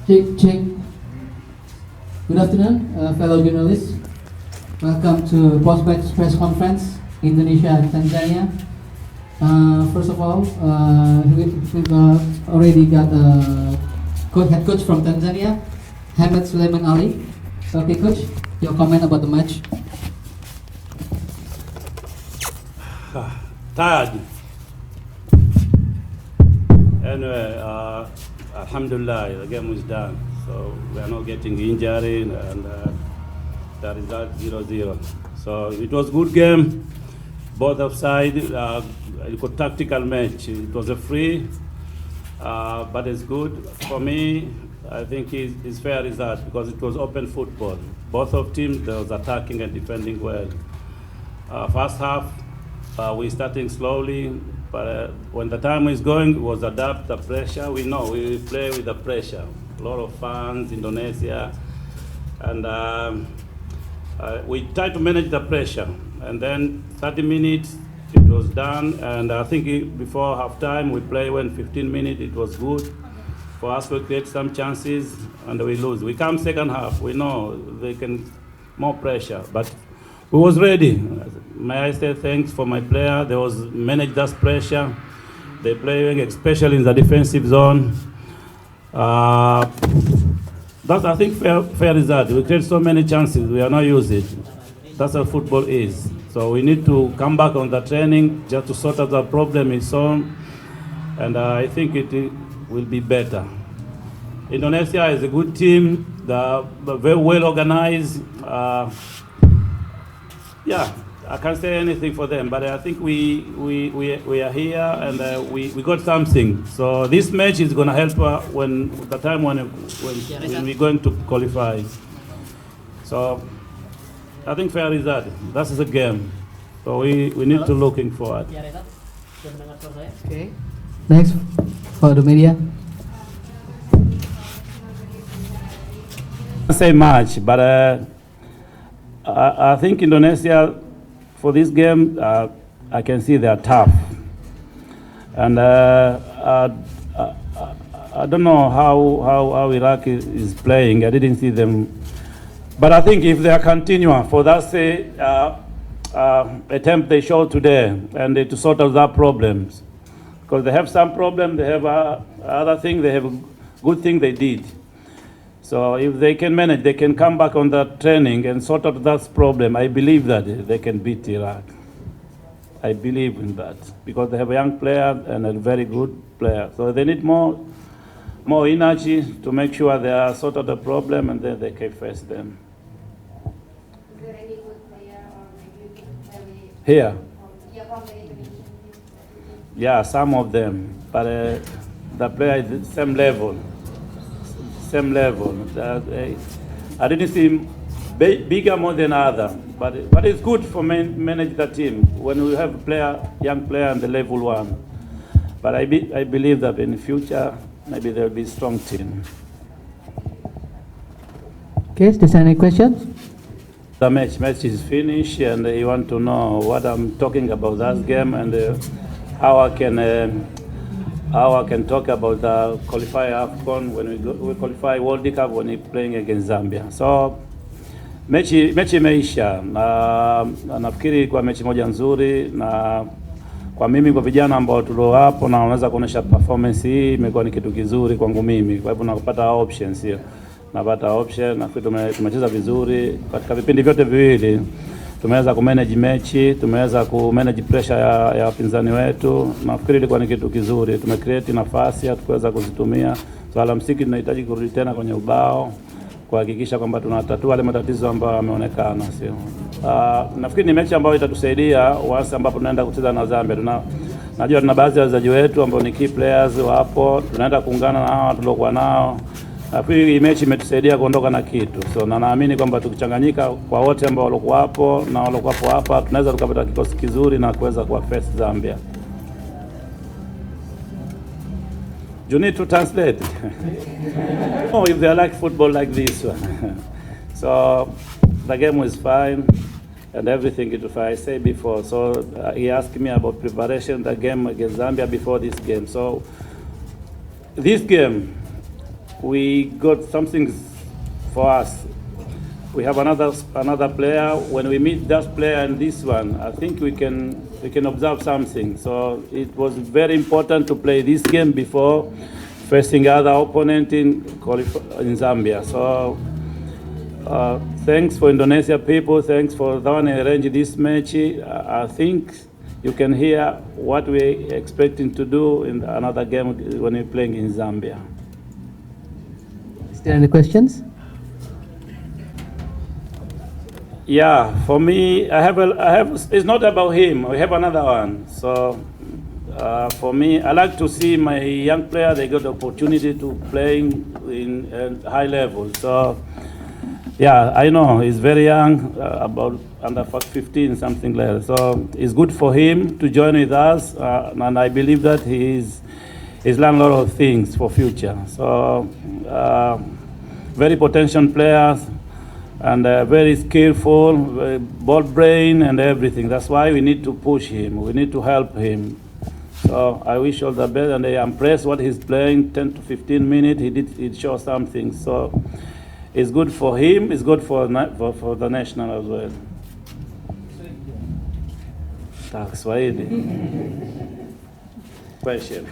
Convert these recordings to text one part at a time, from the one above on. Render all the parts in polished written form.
Check, check. Good afternoon, fellow journalists. Welcome to Prospects Press Conference, Indonesia and Tanzania. First of all, we've already got head coach from Tanzania, Hamed Suleiman Ali. Okay, coach, your comment about the match. Tired. Anyway, alhamdulillah, the game was done. So we are not getting injury, and the result 0-0. So it was good game, both of sides. It was tactical match. It was a free, but it's good for me. I think it's fair result because it was open football. Both of teams, there was attacking and defending well. First half, we starting slowly, but when the time is going, it was adapt the pressure. We know we play with the pressure. A lot of fans, Indonesia, and we try to manage the pressure. And then 30 minutes, it was done. And I think before halftime, we play when 15 minutes, it was good for us to create some chances, and we lose. We come second half, we know they can more pressure, but we was ready. May I say thanks for my player. They was managed that pressure. They playing especially in the defensive zone. That's I think fair result. We create so many chances, we are not using it. That's how football is. So we need to come back on the training just to sort out the problem is on, and I think it will be better. Indonesia is a good team. They're very well organized. Yeah, I can't say anything for them, but I think we are here, and we got something. So this match is going to help when we're going to qualify. So I think fair result. That's the game. So we need to looking forward. Okay. Next, for the media. I can't say much, but I think Indonesia, for this game, I can see they are tough. And I don't know how Iraq is playing. I didn't see them. But I think if they are continuing for that attempt they showed today, and to sort out their problems, because they have some problem, they have other thing, they have a good thing they did. So if they can manage, they can come back on that training and sort out that problem. I believe that they can beat Iraq. I believe in that because they have a young player and a very good player. So they need more energy to make sure they are sort out the problem, and then they can face them. Is there any good player or maybe very Here, from the Indonesian team? yeah, some of them, but the player is the same level. Same level. I didn't see him bigger more than other, but it's good for manage the team when we have a young player on the level one. But I believe that in the future maybe there will be a strong team. Okay, is there any questions? The match is finished, and you want to know what I'm talking about that game and how I can talk about the qualify AFCON when we qualify World Cup when we playing against Zambia. So mechi imeisha, na nafikiri ilikuwa mechi moja nzuri, na kwa mimi, kwa vijana ambao tulio hapo na wanaweza kuonesha performance hii, imekuwa ni kitu kizuri kwangu mimi. Kwa hivyo napata options hiyo, napata option. Nafikiri tumecheza vizuri katika vipindi vyote viwili. Tumeweza kumanage mechi, tumeweza kumanage pressure ya wapinzani wetu. Nafikiri ilikuwa ni kitu kizuri. Tumecreate nafasi, tukaweza kuzitumia. Swala msingi tunahitaji kurudi tena kwenye ubao kuhakikisha kwamba tunatatua wale matatizo ambayo yameonekana, sio. Nafikiri ni mechi ambayo itatusaidia once ambapo tunaenda kucheza na Zambia. Najua tuna baadhi ya wachezaji wetu ambao ni key players wapo, tunaenda kuungana na hao tuliokuwa nao. Nafikiri hii mechi imetusaidia kuondoka na kitu. So na naamini kwamba tukichanganyika kwa wote ambao walikuwa hapo na walikuwa hapa, tunaweza tukapata kikosi kizuri na kuweza kuwa face Zambia. You need to translate. Oh, if they like football like this one. So the game was fine and everything it was fine. I said before. So he asked me about preparation, the game against Zambia before this game. So this game, we got something for us. We have another player. When we meet that player and this one, I think we can observe something. So it was very important to play this game before facing other opponent in Zambia. So thanks for Indonesia people. Thanks for the one who arranged this match. I think you can hear what we're expecting to do in another game when we're playing in Zambia. Is there any questions? Yeah, for me, I have. It's not about him. We have another one. So for me, I like to see my young player. They got the opportunity to playing in high level. So yeah, I know he's very young, about under 15, something like that. So it's good for him to join with us, and I believe that he's learned a lot of things for future. So very potential players. And very skillful, ball brain and everything. That's why we need to push him. We need to help him. So I wish all the best, and I am impressed what he's playing. 10 to 15 minutes, he showed something. So it's good for him. It's good for the national as well. Swahili. Question.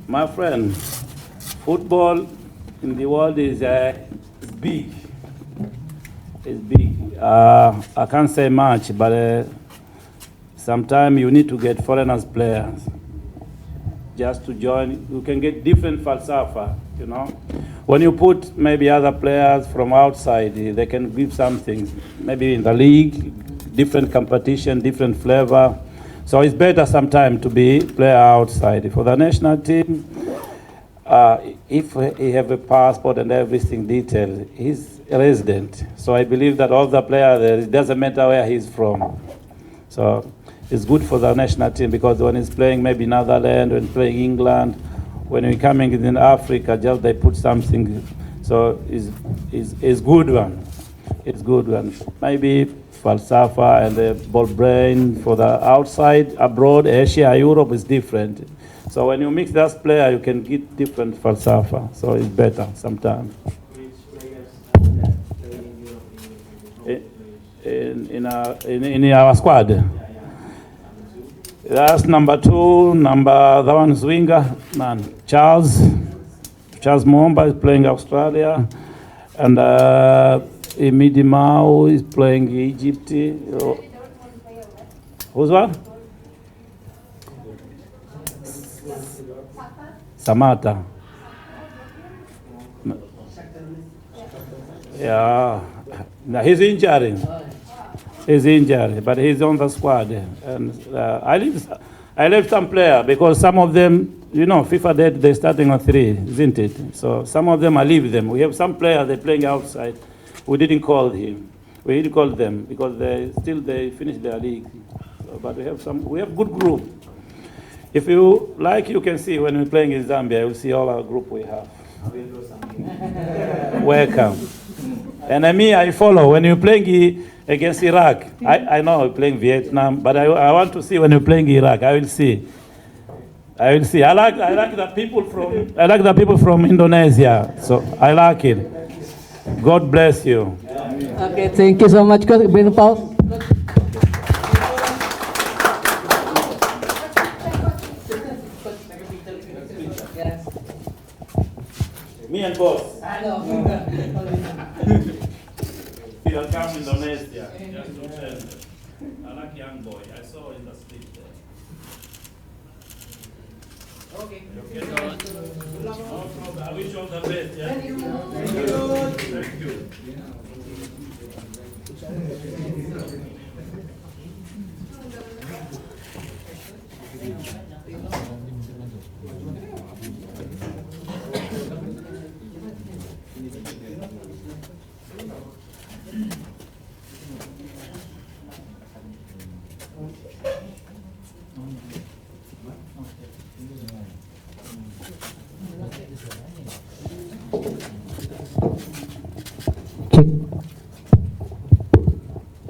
My friend, football in the world is big. It's big. I can't say much, but sometimes you need to get foreigners players just to join. You can get different falsafa, you know. When you put maybe other players from outside, they can give something. Maybe in the league, different competition, different flavor. So it's better sometimes to be player outside. For the national team, if he have a passport and everything detailed, he's a resident. So I believe that all the players there, it doesn't matter where he's from. So it's good for the national team, because when he's playing maybe Netherlands, when playing England, when we're coming in Africa, just they put something. So it's good one. It's good one. Maybe falsafa and the ball brain for the outside, abroad, Asia, Europe is different. So when you mix that player, you can get different falsafa. So it's better sometimes. In our squad, that's number 2. The one is winger, man. Charles Mwomba is playing Australia, and Emidi Mao is playing Egypt. Who's what? Samata. Yeah, no, he's injured. He's injured, but he's on the squad. And I left some player because some of them, you know, FIFA did, they're starting on 3, isn't it? So some of them, I leave them. We have some players, they're playing outside. We didn't call him. We didn't call them because they finished their league. So, but we have good group. If you like, you can see when we're playing in Zambia, you'll see all our group we have. Welcome. And I follow. When you're playing against Iraq, I know you're playing Vietnam, but I want to see when you're playing Iraq. I will see. I like the people from Indonesia. So I like it. God bless you. Okay, thank you so much, Coach. Bring the pause. Me and boss. I know. He'll come to Indonesia. Just to tell you. I like young boy. I saw in the street there. Okay. No problem. I wish you all the best. Yeah? Thank you. Thank you.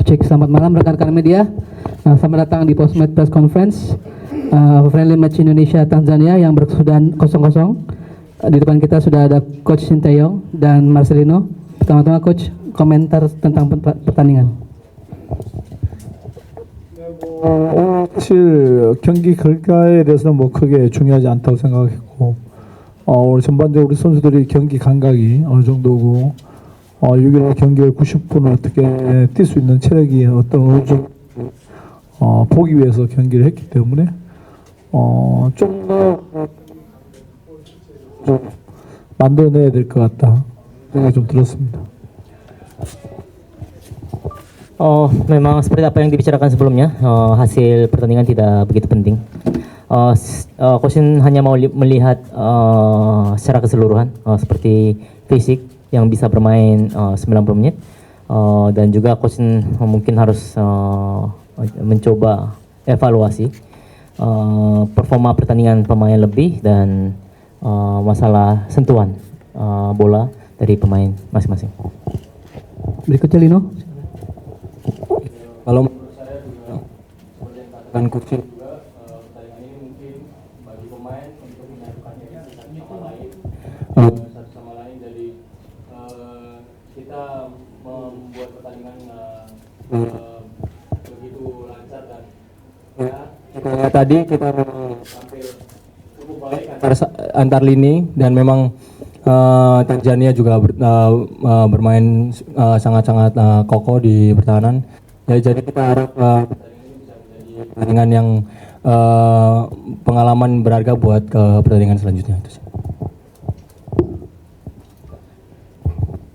Cek, selamat malam rekan-rekan media. Selamat datang di Postmatch Press Conference Friendly Match Indonesia Tanzania yang berkesudahan 0-0. Di depan kita sudah ada Coach Sinteyong dan Marcelino. Pertama-tama Coach, komentar tentang pertandingan. 사실 경기 결과에 대해서는 뭐 크게 중요하지 않다고 생각했고, 오늘 전반적으로 우리 선수들이 경기 감각이 어느 정도고, 6일 경기를 90분을 어떻게 뛸 수 있는 체력이 어느 정도 보기 위해서 경기를 했기 때문에 좀 더 만들어내야 될 것 같다 생각이 좀 들었습니다. Memang seperti apa yang dibicarakan sebelumnya, hasil pertandingan tidak begitu penting. Coach hanya mau melihat secara keseluruhan, seperti fisik yang bisa bermain 90 menit, dan juga Coach mungkin harus mencoba evaluasi performa pertandingan pemain lebih dan masalah sentuhan bola dari pemain masing-masing. Berikutnya Lino. Kalau saya juga seperti yang katakan Coach juga, pertandingan ini mungkin bagi pemain untuk menyatukan diri satu sama lain, jadi kita membuat pertandingan begitu lancar dan kita lihat tadi kita tampil cukup baik antar lini dan memang Tanzania juga bermain sangat-sangat kokoh di pertahanan. Ya, jadi kita harap pertandingan ini bisa menjadi pertandingan yang pengalaman berharga buat ke pertandingan selanjutnya.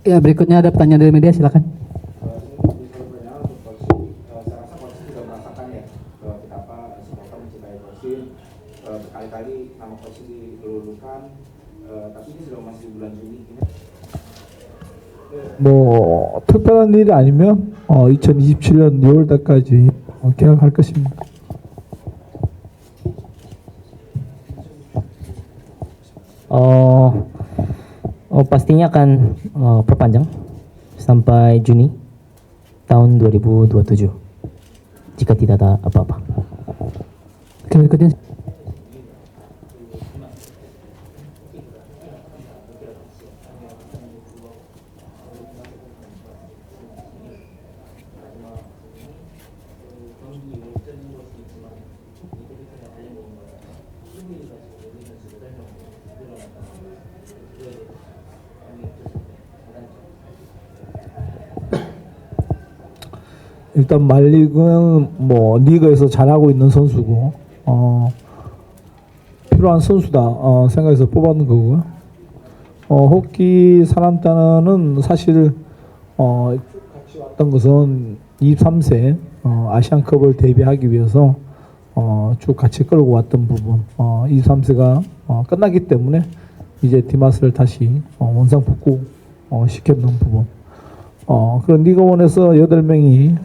Ya, berikutnya ada pertanyaan dari media, silakan. Berkali-kali nama Coach dilulukan, tapi ini sudah masih bulan Juni. 뭐 특별한 일이 아니면 2027년 6월 달까지 계약할 것입니다. Pastinya akan perpanjang sampai Juni tahun 2027 jika tidak ada apa-apa. Berikutnya. 일단 말리그는 뭐 리그에서 잘하고 있는 선수고 필요한 선수다 생각해서 뽑았는 거고요. 호키 사람단은 사실 같이 왔던 것은 23세 아시안컵을 대비하기 위해서 쭉 같이 끌고 왔던 부분, 23세가 끝났기 때문에 이제 디마스를 다시 원상 복구 시켰는 부분. 그런 리그원에서 8명이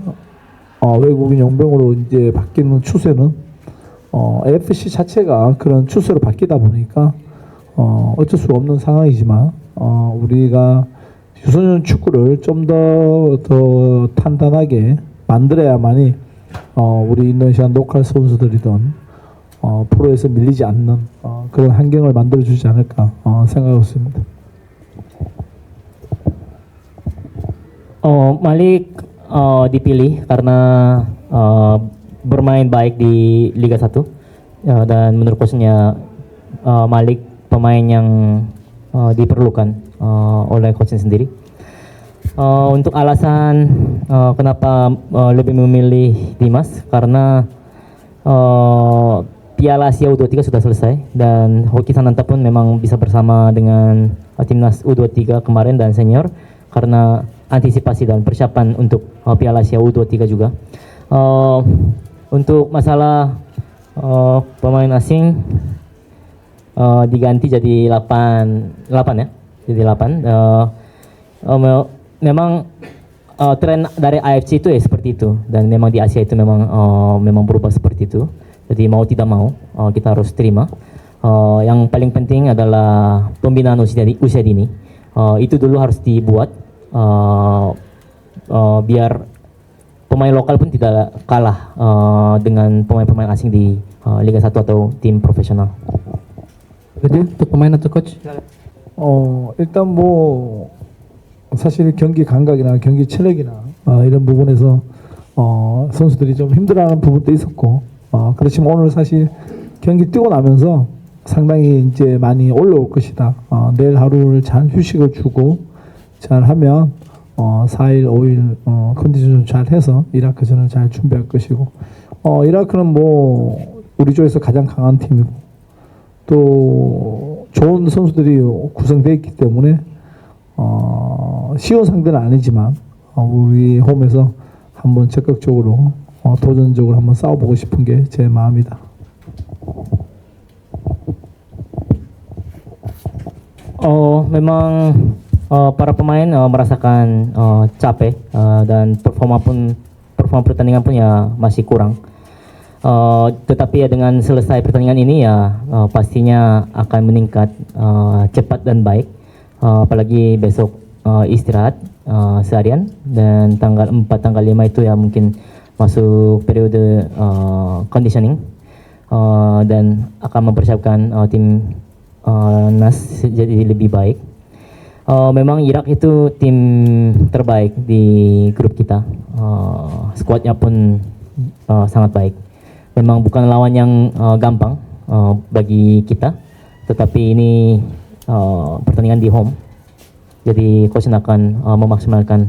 외국인 용병으로 이제 바뀌는 추세는 AFC 자체가 그런 추세로 바뀌다 보니까 어쩔 수 없는 상황이지만 우리가 유소년 축구를 좀 더 탄탄하게 만들어야만이 우리 인도네시아 로컬 선수들이든 프로에서 밀리지 않는 그런 환경을 만들어주지 않을까 생각하고 있습니다. Malik dipilih karena bermain baik di Liga 1 dan menurut coachnya Malik pemain yang diperlukan oleh coachnya sendiri. Untuk alasan kenapa lebih memilih Dimas karena Piala Asia U23 sudah selesai dan Hoki Sananta pun memang bisa bersama dengan timnas U23 kemarin dan senior karena antisipasi dan persiapan untuk Piala Asia U23 juga. Untuk masalah pemain asing diganti jadi 8 ya. Jadi 8. Memang tren dari AFC itu ya seperti itu dan memang di Asia itu memang berubah seperti itu. Jadi mau tidak mau kita harus terima. Yang paling penting adalah pembinaan usia dini. Itu dulu harus dibuat biar pemain lokal pun tidak kalah dengan pemain-pemain asing di Liga 1 atau tim profesional. Jadi untuk pemain atau coach? 일단 뭐 사실 경기 감각이나 경기 체력이나 이런 부분에서 선수들이 좀 힘들어하는 부분도 있었고 그렇지만 오늘 사실 경기 뛰고 나면서 상당히 이제 많이 올라올 것이다. 내일 하루를 잘 휴식을 주고 잘 하면 4일, 5일 컨디션 잘 해서 이라크전을 잘 준비할 것이고 이라크는 뭐 우리 쪽에서 가장 강한 팀이고 또 좋은 선수들이 구성되어 있기 때문에 쉬운 상대는 아니지만 우리 홈에서 한번 적극적으로 도전적으로 한번 싸워보고 싶은 게 제 마음이다. Memang para pemain merasakan capek dan performa pertandingan pun ya masih kurang. Tetapi ya dengan selesai pertandingan ini ya pastinya akan meningkat cepat dan baik. Apalagi besok istirahat seharian dan tanggal 4, tanggal 5 itu ya mungkin masuk periode conditioning dan akan mempersiapkan tim NAS jadi lebih baik. Memang Irak itu tim terbaik di grup kita. Skuadnya pun sangat baik. Memang bukan lawan yang gampang bagi kita, tetapi ini pertandingan di home. Jadi coach akan memaksimalkan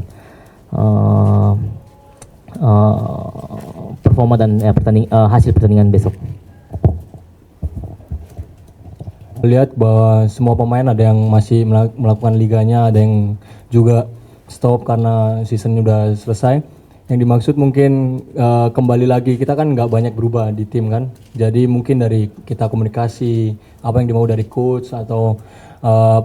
performa dan hasil pertandingan besok. Lihat bahwa semua pemain ada yang masih melakukan liganya, ada yang juga stop karena season udah selesai. Yang dimaksud mungkin kembali lagi, kita kan nggak banyak berubah di tim kan. Jadi mungkin dari kita komunikasi, apa yang dimau dari coach atau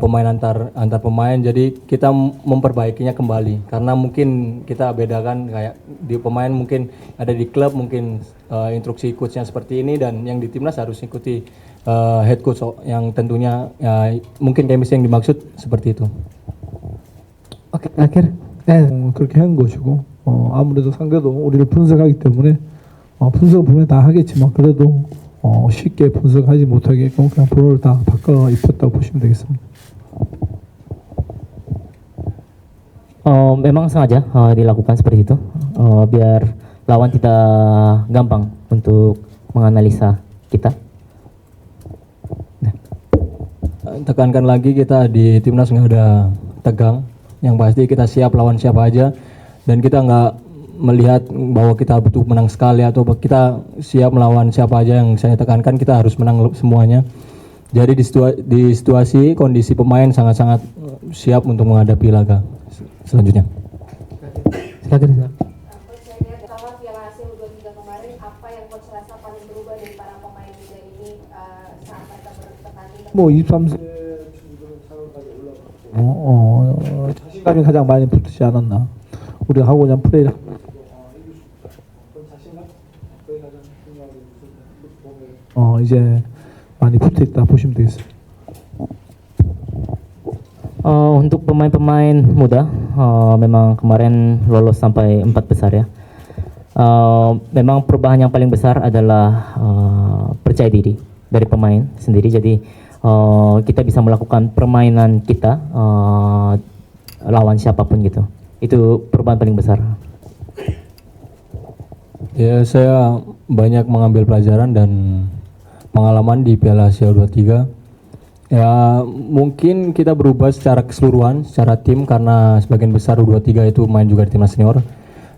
pemain antar pemain, jadi kita memperbaikinya kembali. Karena mungkin kita bedakan kayak di pemain mungkin ada di klub mungkin instruksi coachnya seperti ini, dan yang di timnas harus ikuti head coach yang tentunya mungkin chemistry yang dimaksud seperti itu. Oke, akhir. 그렇게 한 것이고 아무래도 상대도 우리를 분석하기 때문에 분석은 분명히 다 하겠지만 그래도 쉽게 분석하지 못하게끔 그냥 번호를 다 바꿔 입혔다고 보시면 되겠습니다. Memang sengaja dilakukan seperti itu biar lawan tidak gampang untuk menganalisa kita. Tekankan lagi, kita di timnas nggak ada tegang. Yang pasti kita siap lawan siapa aja, dan kita nggak melihat bahwa kita butuh menang sekali atau kita siap melawan siapa aja. Yang saya tekankan kita harus menang semuanya. Jadi di situasi kondisi pemain sangat-sangat siap untuk menghadapi laga selanjutnya. Coach, saya lihat setelah Piala Asia U23 kemarin, apa yang coach rasa paling berubah dari para pemain muda ini saat mereka bertanding? 뭐 23세 자신감이 가장 많이 붙지 않았나. 우리가 하고 있는 플레이를 이제 많이 붙어 있다 보시면 되겠습니다. Untuk pemain-pemain muda, memang kemarin lolos sampai 4 besar ya. Memang perubahan yang paling besar adalah percaya diri dari pemain sendiri. Jadi kita bisa melakukan permainan kita lawan siapapun gitu. Itu perubahan paling besar. Ya, saya banyak mengambil pelajaran dan pengalaman di Piala Asia U23. Ya, mungkin kita berubah secara keseluruhan, secara tim, karena sebagian besar U23 itu main juga di timnas senior.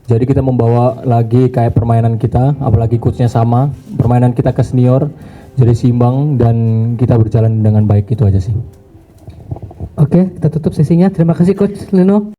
Jadi kita membawa lagi kayak permainan kita, apalagi coachnya sama, permainan kita ke senior, jadi seimbang dan kita berjalan dengan baik, itu aja sih. Oke, kita tutup sesinya. Terima kasih Coach Lino.